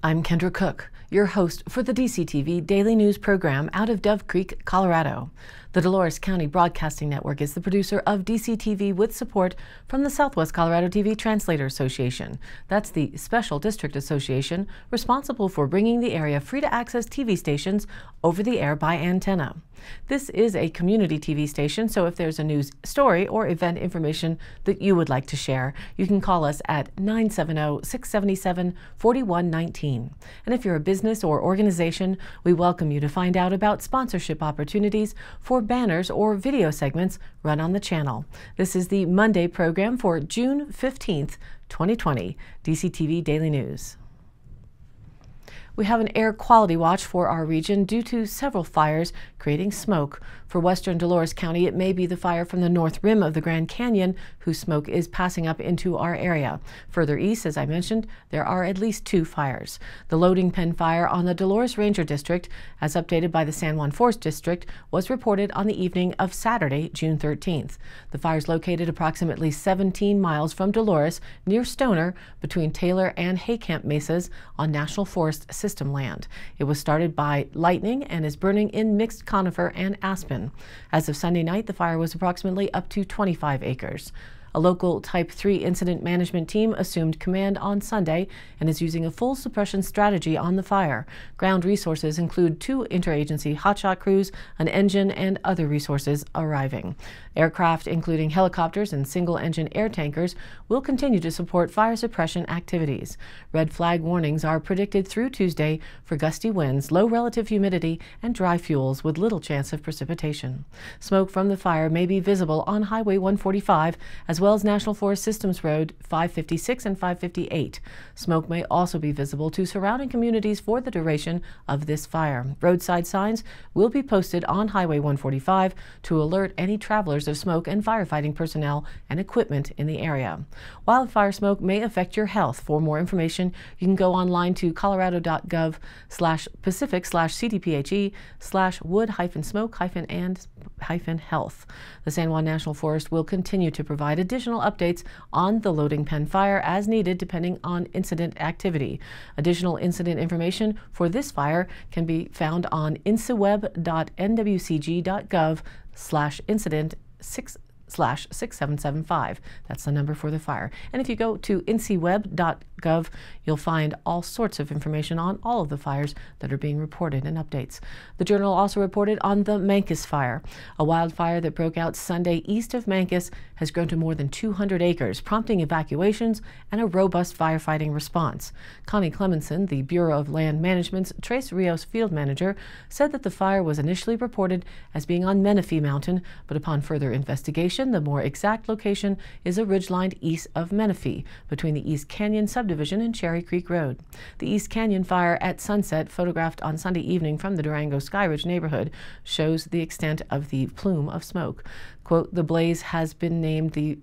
I'm Kendra Cook, your host for the DCTV Daily News program out of Dove Creek, Colorado. The Dolores County Broadcasting Network is the producer of DCTV with support from the Southwest Colorado TV Translator Association. That's the Special District Association responsible for bringing the area free-to-access TV stations over the air by antenna. This is a community TV station, so if there's a news story or event information that you would like to share, you can call us at 970-677-4119. And if you're a business or organization, we welcome you to find out about sponsorship opportunities for banners or video segments run on the channel. This is the Monday program for June 15th, 2020, DCTV Daily News. We have an air quality watch for our region due to several fires creating smoke. For western Dolores County, it may be the fire from the north rim of the Grand Canyon whose smoke is passing up into our area. Further east, as I mentioned, there are at least 2 fires. The loading pen fire on the Dolores Ranger District, as updated by the San Juan Forest District, was reported on the evening of Saturday, June 13th. The fire is located approximately 17 miles from Dolores, near Stoner, between Taylor and Haycamp Mesas on National Forest System land. It was started by lightning and is burning in mixed conifer and aspen. As of Sunday night, the fire was approximately up to 25 acres. A local Type 3 incident management team assumed command on Sunday and is using a full suppression strategy on the fire. Ground resources include 2 interagency hotshot crews, an engine, and other resources arriving. Aircraft, including helicopters and single-engine air tankers, will continue to support fire suppression activities. Red flag warnings are predicted through Tuesday for gusty winds, low relative humidity, and dry fuels with little chance of precipitation. Smoke from the fire may be visible on Highway 145 as well as National Forest Systems Road 556 and 558. Smoke may also be visible to surrounding communities for the duration of this fire. Roadside signs will be posted on Highway 145 to alert any travelers of smoke and firefighting personnel and equipment in the area. Wildfire smoke may affect your health. For more information, you can go online to colorado.gov/pacific/cdphe/wood-smoke-and-health. The San Juan National Forest will continue to provide additional updates on the loading pen fire as needed depending on incident activity. Additional incident information for this fire can be found on incweb.nwcg.gov/incident/6775. That's the number for the fire. And if you go to ncweb.gov, you'll find all sorts of information on all of the fires that are being reported and updates. The Journal also reported on the Mancos fire. A wildfire that broke out Sunday east of Mancos has grown to more than 200 acres, prompting evacuations and a robust firefighting response. Connie Clemenson, the Bureau of Land Management's Tres Rios field manager, said that the fire was initially reported as being on Menifee Mountain, but upon further investigation, the more exact location is a ridgeline east of Menifee, between the East Canyon subdivision and Cherry Creek Road. The East Canyon fire at sunset, photographed on Sunday evening from the Durango Skyridge neighborhood, shows the extent of the plume of smoke. Quote, "The blaze has been named the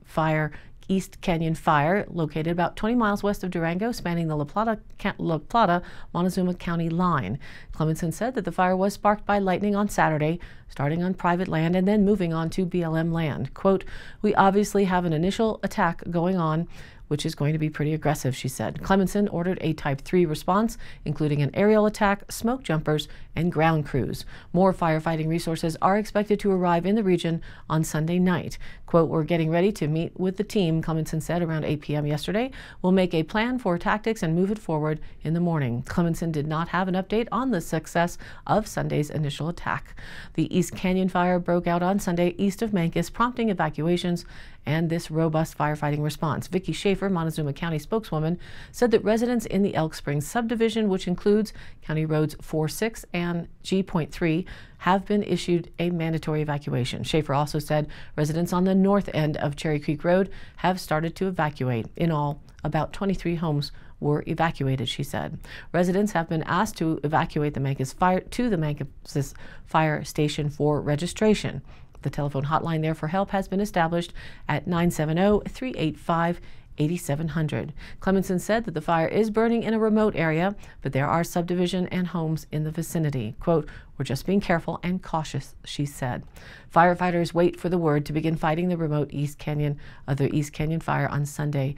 East Canyon Fire, located about 20 miles west of Durango, spanning the La Plata-Montezuma County line." Clemenson said that the fire was sparked by lightning on Saturday, starting on private land and then moving on to BLM land. Quote, "We obviously have an initial attack going on, which is going to be pretty aggressive," she said. Clemenson ordered a Type 3 response, including an aerial attack, smoke jumpers, and ground crews. More firefighting resources are expected to arrive in the region on Sunday night. Quote, "We're getting ready to meet with the team," Clemenson said around 8 p.m. yesterday. "We'll make a plan for tactics and move it forward in the morning." Clemenson did not have an update on the success of Sunday's initial attack. The East Canyon fire broke out on Sunday east of Mancos, prompting evacuations and this robust firefighting response. Vicki Schaefer, Montezuma County spokeswoman, said that residents in the Elk Springs subdivision, which includes County Roads 4-6 and G.3, have been issued a mandatory evacuation. Schaefer also said residents on the north end of Cherry Creek Road have started to evacuate. In all, about 23 homes were evacuated, she said. Residents have been asked to evacuate the Mancos fire to the Mancos Fire Station for registration. The telephone hotline there for help has been established at 970-385-8700. Clemenson said that the fire is burning in a remote area, but there are subdivision and homes in the vicinity. Quote, "We're just being careful and cautious," she said. Firefighters wait for the word to begin fighting the remote East Canyon fire on Sunday.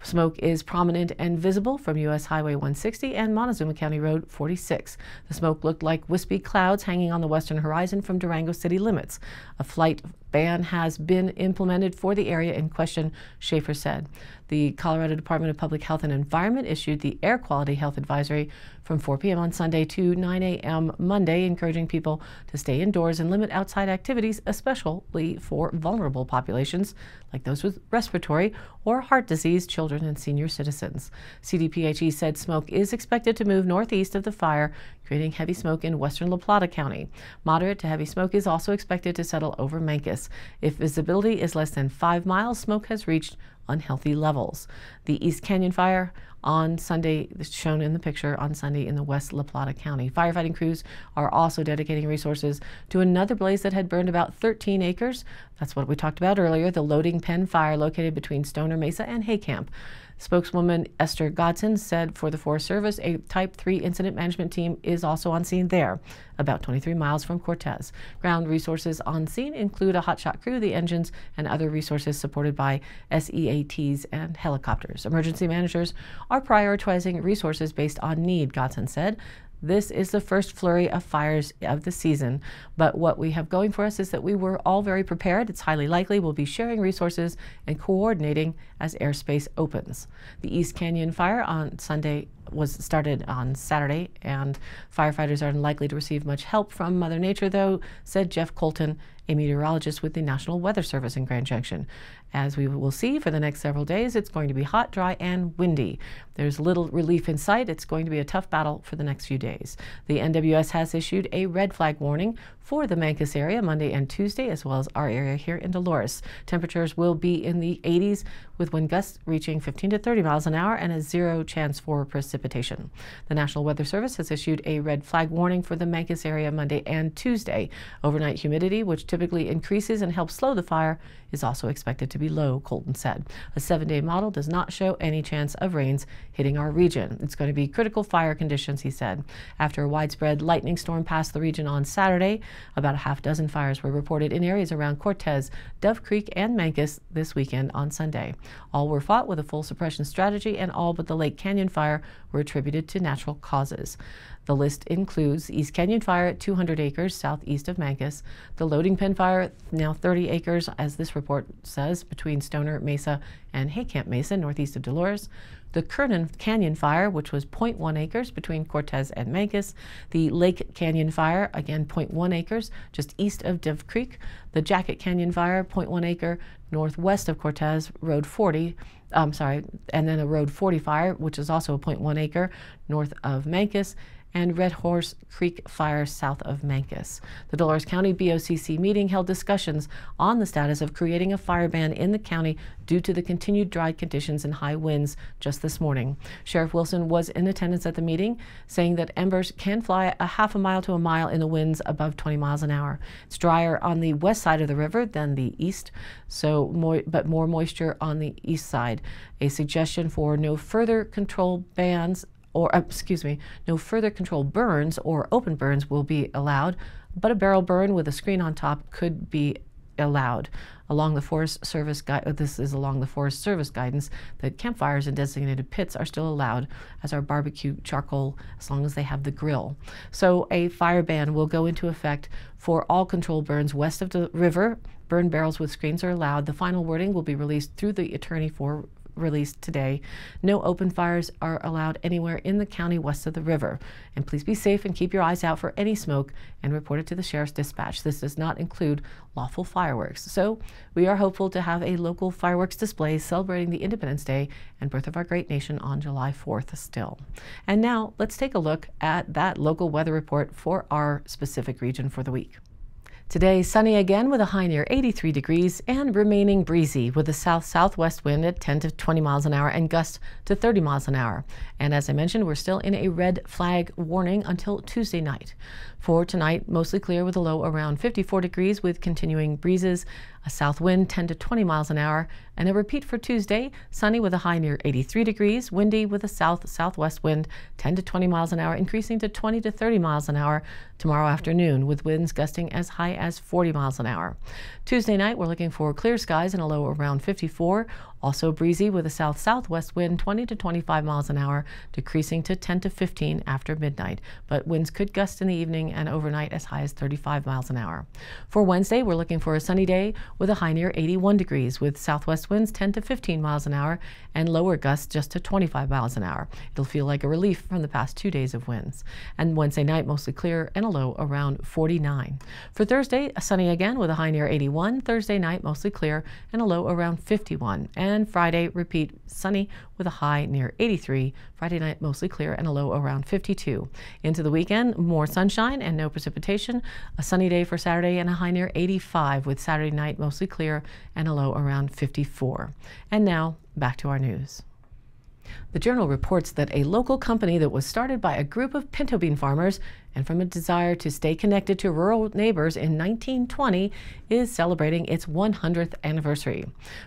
Smoke is prominent and visible from U.S. Highway 160 and Montezuma County Road 46. The smoke looked like wispy clouds hanging on the western horizon from Durango city limits. A flight ban has been implemented for the area in question, Schaefer said. The Colorado Department of Public Health and Environment issued the Air Quality Health Advisory from 4 p.m. on Sunday to 9 a.m. Monday, encouraging people to stay indoors and limit outside activities, especially for vulnerable populations like those with respiratory or heart disease, children, and senior citizens. CDPHE said smoke is expected to move northeast of the fire, creating heavy smoke in western La Plata County. Moderate to heavy smoke is also expected to settle over Mancos. If visibility is less than 5 miles, smoke has reached unhealthy levels. The East Canyon fire on Sunday, shown in the picture, on Sunday in the West La Plata County. Firefighting crews are also dedicating resources to another blaze that had burned about 13 acres. That's what we talked about earlier, the Loading Pen fire located between Stoner Mesa and Hay Camp. Spokeswoman Esther Godson said for the Forest Service, a Type 3 incident management team is also on scene there, about 23 miles from Cortez. Ground resources on scene include a hotshot crew, the engines, and other resources supported by SEATs and helicopters. Emergency managers are prioritizing resources based on need, Godson said. This is the first flurry of fires of the season, but what we have going for us is that we were all very prepared. It's highly likely we'll be sharing resources and coordinating as airspace opens. The East Canyon fire on Sunday was started on Saturday, and firefighters are unlikely to receive much help from Mother Nature, though, said Jeff Colton, a meteorologist with the National Weather Service in Grand Junction. As we will see for the next several days, it's going to be hot, dry, and windy. There's little relief in sight. It's going to be a tough battle for the next few days. The NWS has issued a red flag warning for the Mancos area Monday and Tuesday, as well as our area here in Dolores. Temperatures will be in the 80s, with wind gusts reaching 15 to 30 miles an hour and a 0 chance for precipitation. The National Weather Service has issued a red flag warning for the Mancos area Monday and Tuesday. Overnight humidity, which typically increases and helps slow the fire, is also expected to be low, Colton said. A 7-day model does not show any chance of rains hitting our region. It's going to be critical fire conditions, he said. After a widespread lightning storm passed the region on Saturday, about a half dozen fires were reported in areas around Cortez, Dove Creek, and Mancos this weekend on Sunday. All were fought with a full suppression strategy, and all but the Lake Canyon fire were attributed to natural causes. The list includes East Canyon fire at 200 acres southeast of Mancos, the Loading Pen fire, now 30 acres, as this report says, between Stoner Mesa and Hay Camp Mesa, northeast of Dolores, the Kernan Canyon fire, which was 0.1 acres between Cortez and Mancos, the Lake Canyon fire, again 0.1 acres, just east of Dove Creek, the Jacket Canyon fire, 0.1 acre, northwest of Cortez, Road 40, and then a Road 40 fire, which is also a 0.1 acre, north of Mancos, and Red Horse Creek fire south of Mancos. The Dolores County BOCC meeting held discussions on the status of creating a fire ban in the county due to the continued dry conditions and high winds just this morning. Sheriff Wilson was in attendance at the meeting, saying that embers can fly a half a mile to a mile in the winds above 20 miles an hour. It's drier on the west side of the river than the east, but more moisture on the east side. A suggestion for no further control bans no further controlled burns or open burns will be allowed, but a barrel burn with a screen on top could be allowed. Along the Forest Service this is along the Forest Service guidance that campfires in designated pits are still allowed, as are barbecue charcoal, as long as they have the grill. So a fire ban will go into effect for all controlled burns west of the river. Burn barrels with screens are allowed. The final wording will be released through the attorney for released today. No open fires are allowed anywhere in the county west of the river. And please be safe and keep your eyes out for any smoke and report it to the Sheriff's Dispatch. This does not include lawful fireworks. So we are hopeful to have a local fireworks display celebrating the Independence Day and birth of our great nation on July 4th still. And now let's take a look at that local weather report for our specific region for the week. Today, sunny again with a high near 83 degrees and remaining breezy with a south-southwest wind at 10 to 20 miles an hour and gusts to 30 miles an hour. And as I mentioned, we're still in a red flag warning until Tuesday night. For tonight, mostly clear with a low around 54 degrees with continuing breezes, a south wind 10 to 20 miles an hour, and a repeat for Tuesday, sunny with a high near 83 degrees, windy with a south-southwest wind 10 to 20 miles an hour, increasing to 20 to 30 miles an hour tomorrow afternoon, with winds gusting as high as 40 miles an hour. Tuesday night, we're looking for clear skies and a low around 54. Also breezy with a south-southwest wind 20 to 25 miles an hour, decreasing to 10 to 15 after midnight. But winds could gust in the evening and overnight as high as 35 miles an hour. For Wednesday, we're looking for a sunny day with a high near 81 degrees with southwest winds 10 to 15 miles an hour and lower gusts just to 25 miles an hour. It'll feel like a relief from the past 2 days of winds. And Wednesday night, mostly clear and a low around 49. For Thursday, sunny again with a high near 81. Thursday night, mostly clear and a low around 51. And Friday, repeat, sunny with a high near 83. Friday night, mostly clear and a low around 52. Into the weekend, more sunshine and no precipitation. A sunny day for Saturday and a high near 85 with Saturday night mostly clear and a low around 54. And now, back to our news. The Journal reports that a local company that was started by a group of pinto bean farmers and from a desire to stay connected to rural neighbors in 1920 is celebrating its 100th anniversary.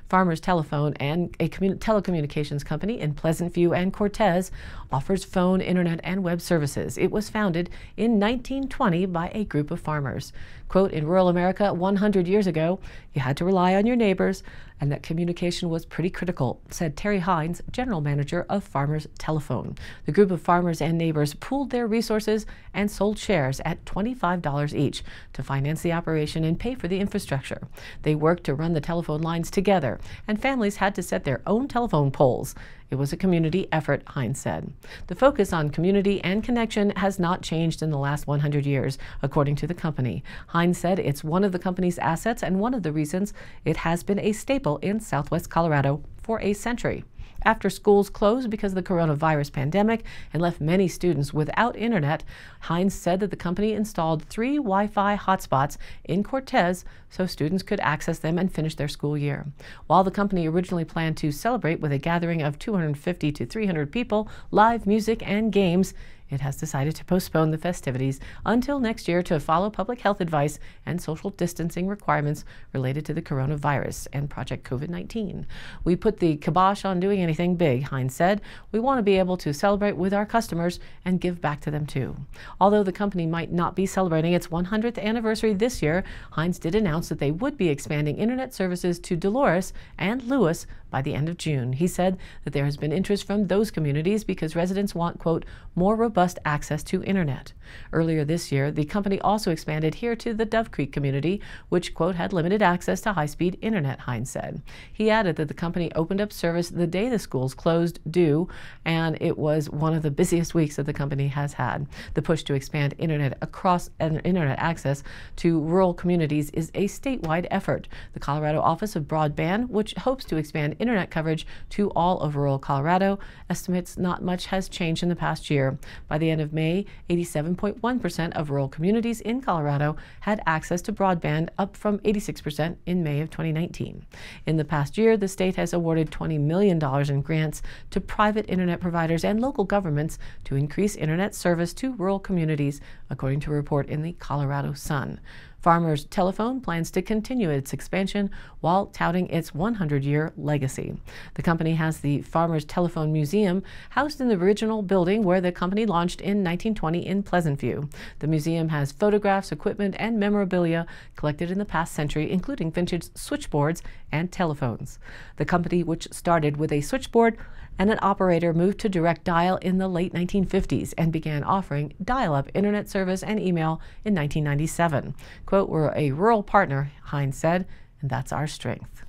Farmers Telephone and a telecommunications company in Pleasant View and Cortez offers phone, internet, and web services. It was founded in 1920 by a group of farmers. Quote, in rural America 100 years ago, you had to rely on your neighbors, and that communication was pretty critical, said Terry Hines, general manager of Farmers Telephone. The group of farmers and neighbors pooled their resources and sold shares at $25 each to finance the operation and pay for the infrastructure. They worked to run the telephone lines together, and families had to set their own telephone poles. It was a community effort, Hines said. The focus on community and connection has not changed in the last 100 years, according to the company. Hines said it's one of the company's assets and one of the reasons it has been a staple in Southwest Colorado for a century. After schools closed because of the coronavirus pandemic and left many students without internet, Hines said that the company installed 3 Wi-Fi hotspots in Cortez so students could access them and finish their school year. While the company originally planned to celebrate with a gathering of 250 to 300 people, live music, and games, it has decided to postpone the festivities until next year to follow public health advice and social distancing requirements related to the coronavirus and Project COVID-19. We put the kibosh on doing anything big, Hines said. We want to be able to celebrate with our customers and give back to them too. Although the company might not be celebrating its 100th anniversary this year, Hines did announce that they would be expanding internet services to Dolores and Lewis by the end of June. He said that there has been interest from those communities because residents want, quote, more robust access to internet. Earlier this year, the company also expanded here to the Dove Creek community, which, quote, had limited access to high-speed internet, Hines said. He added that the company opened up service the day the schools closed due, and it was one of the busiest weeks that the company has had. The push to expand internet access to rural communities is a statewide effort. The Colorado Office of Broadband, which hopes to expand internet coverage to all of rural Colorado, estimates not much has changed in the past year. By the end of May, 87.1% of rural communities in Colorado had access to broadband, up from 86% in May of 2019. In the past year, the state has awarded $20 million in grants to private internet providers and local governments to increase internet service to rural communities, according to a report in the Colorado Sun. Farmers Telephone plans to continue its expansion while touting its 100-year legacy. The company has the Farmers Telephone Museum housed in the original building where the company launched in 1920 in Pleasant View. The museum has photographs, equipment, and memorabilia collected in the past century, including vintage switchboards and telephones. The company, which started with a switchboard and an operator, moved to direct dial in the late 1950s and began offering dial-up internet service and email in 1997. Quote, we're a rural partner, Hines said, and that's our strength.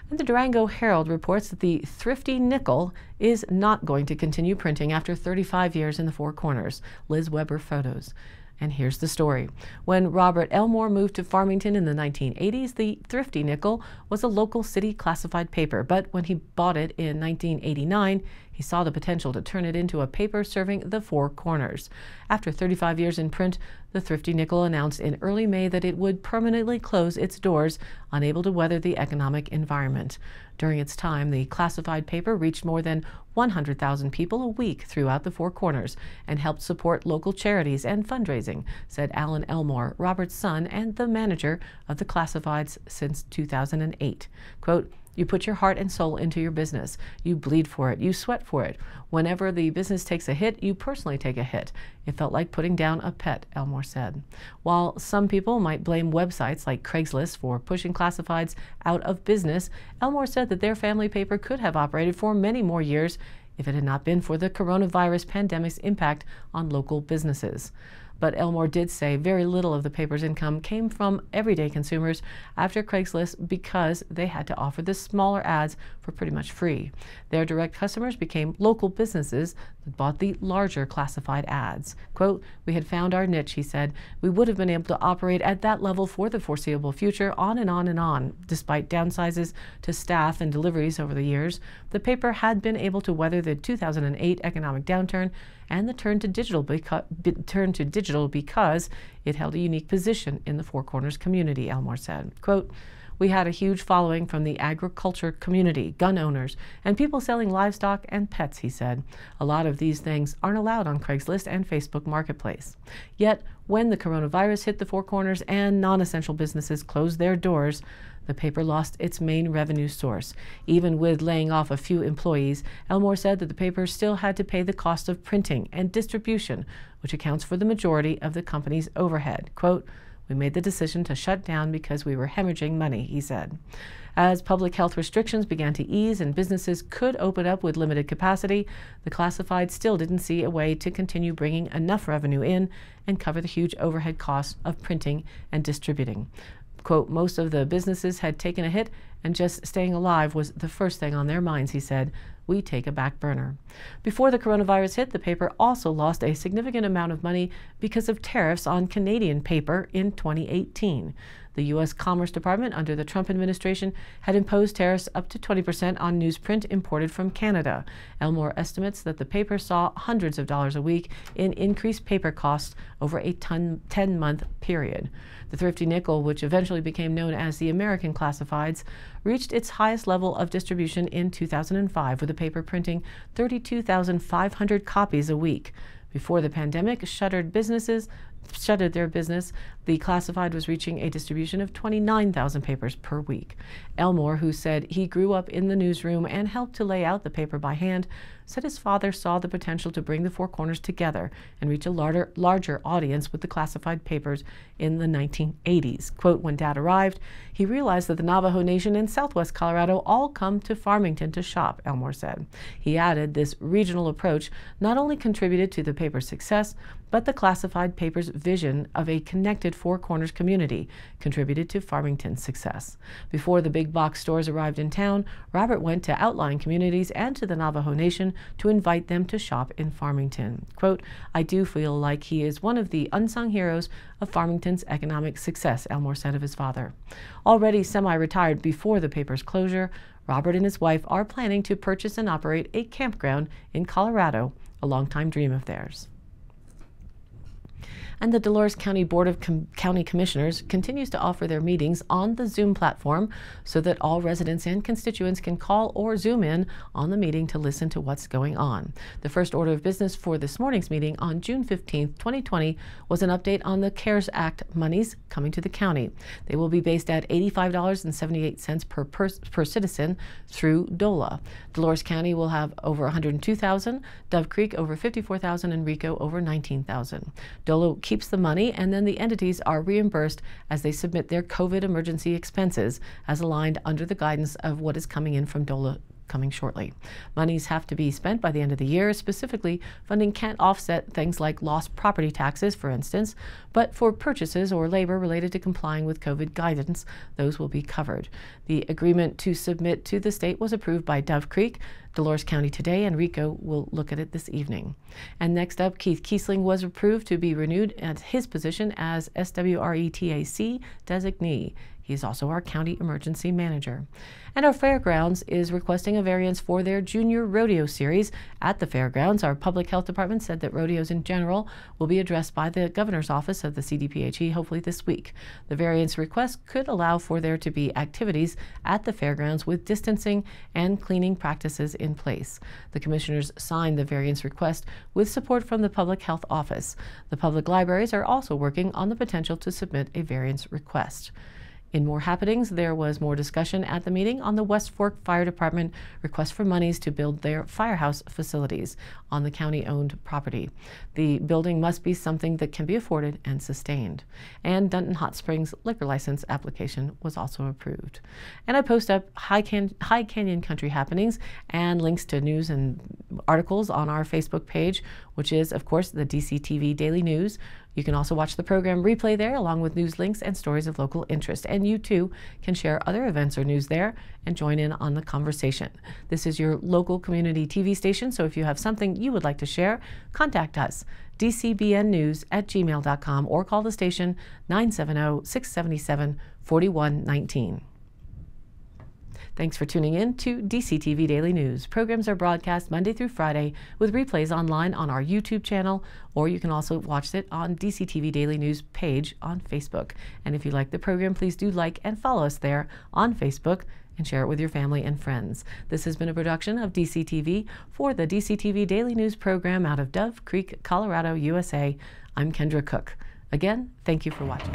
And the Durango Herald reports that the thrifty nickel is not going to continue printing after 35 years in the Four Corners. Liz Weber photos. And here's the story. When Robert Elmore moved to Farmington in the 1980s, the Thrifty Nickel was a local city classified paper, but when he bought it in 1989, he saw the potential to turn it into a paper serving the Four Corners. After 35 years in print, the Thrifty Nickel announced in early May that it would permanently close its doors, unable to weather the economic environment. During its time, the classified paper reached more than 100,000 people a week throughout the Four Corners and helped support local charities and fundraising, said Alan Elmore, Robert's son and the manager of the classifieds since 2008. Quote, You put your heart and soul into your business. You bleed for it. You sweat for it. Whenever the business takes a hit, you personally take a hit. It felt like putting down a pet, Elmore said. While some people might blame websites like Craigslist for pushing classifieds out of business, Elmore said that their family paper could have operated for many more years if it had not been for the coronavirus pandemic's impact on local businesses. But Elmore did say very little of the paper's income came from everyday consumers after Craigslist because they had to offer the smaller ads for pretty much free. Their direct customers became local businesses that bought the larger classified ads. Quote, "We had found our niche," he said. "We would have been able to operate at that level for the foreseeable future, on and on and on." Despite downsizes to staff and deliveries over the years, the paper had been able to weather the 2008 economic downturn and the turn to digital because it held a unique position in the Four Corners community, Elmore said. Quote, "We had a huge following from the agriculture community, gun owners, and people selling livestock and pets," he said. "A lot of these things aren't allowed on Craigslist and Facebook Marketplace." Yet, when the coronavirus hit the Four Corners and non-essential businesses closed their doors, the paper lost its main revenue source. Even with laying off a few employees, Elmore said that the paper still had to pay the cost of printing and distribution, which accounts for the majority of the company's overhead. Quote, "We made the decision to shut down because we were hemorrhaging money," he said. As public health restrictions began to ease and businesses could open up with limited capacity, the classified still didn't see a way to continue bringing enough revenue in and cover the huge overhead costs of printing and distributing. Quote, "Most of the businesses had taken a hit and just staying alive was the first thing on their minds," he said. "We take a back burner." Before the coronavirus hit, the paper also lost a significant amount of money because of tariffs on Canadian paper in 2018. The U.S. Commerce Department under the Trump administration had imposed tariffs up to 20% on newsprint imported from Canada. Elmore estimates that the paper saw hundreds of dollars a week in increased paper costs over a 10-month period. The Thrifty Nickel, which eventually became known as the American Classifieds, reached its highest level of distribution in 2005, with the paper printing 32,500 copies a week. Before the pandemic shuttered their business, the Classified was reaching a distribution of 29,000 papers per week. Elmore, who said he grew up in the newsroom and helped to lay out the paper by hand, said his father saw the potential to bring the Four Corners together and reach a larger audience with the classified papers in the 1980s. Quote, "When Dad arrived, he realized that the Navajo Nation in southwest Colorado all come to Farmington to shop," Elmore said. He added this regional approach not only contributed to the paper's success, but the classified paper's vision of a connected Four Corners community contributed to Farmington's success. Before the big box stores arrived in town, Robert went to outlying communities and to the Navajo Nation to invite them to shop in Farmington. Quote, "I do feel like he is one of the unsung heroes of Farmington's economic success," Elmore said of his father. Already semi-retired before the paper's closure, Robert and his wife are planning to purchase and operate a campground in Colorado, a longtime dream of theirs. And the Dolores County Board of County Commissioners continues to offer their meetings on the Zoom platform so that all residents and constituents can call or Zoom in on the meeting to listen to what's going on. The first order of business for this morning's meeting on June 15, 2020 was an update on the CARES Act monies coming to the county. They will be based at $85.78 per citizen through DOLA. Dolores County will have over $102,000, Dove Creek over $54,000, and Rico over $19,000. DOLA keeps the money, and then the entities are reimbursed as they submit their COVID emergency expenses as aligned under the guidance of what is coming in from DOLA coming shortly. Monies have to be spent by the end of the year. Specifically, funding can't offset things like lost property taxes, for instance, but for purchases or labor related to complying with COVID guidance, those will be covered. The agreement to submit to the state was approved by Dove Creek, Dolores County today, and Rico will look at it this evening. And next up, Keith Kiesling was approved to be renewed at his position as SWRETAC designee. He is also our county emergency manager. And our fairgrounds is requesting a variance for their junior rodeo series at the fairgrounds. Our public health department said that rodeos in general will be addressed by the governor's office of the CDPHE hopefully this week. The variance request could allow for there to be activities at the fairgrounds with distancing and cleaning practices in place. The commissioners signed the variance request with support from the public health office. The public libraries are also working on the potential to submit a variance request. In more happenings, there was more discussion at the meeting on the West Fork Fire Department request for monies to build their firehouse facilities on the county-owned property. The building must be something that can be afforded and sustained. And Dunton Hot Springs liquor license application was also approved. And I post up High Canyon Country happenings and links to news and articles on our Facebook page, which is, of course, the DCTV Daily News. You can also watch the program replay there, along with news links and stories of local interest. And you, too, can share other events or news there and join in on the conversation. This is your local community TV station, so if you have something you would like to share, contact us, dcbnnews@gmail.com, or call the station 970-677-4119. Thanks for tuning in to DCTV Daily News. Programs are broadcast Monday through Friday with replays online on our YouTube channel, or you can also watch it on DCTV Daily News page on Facebook. And if you like the program, please do like and follow us there on Facebook and share it with your family and friends. This has been a production of DCTV for the DCTV Daily News program out of Dove Creek, Colorado, USA. I'm Kendra Cook. Again, thank you for watching.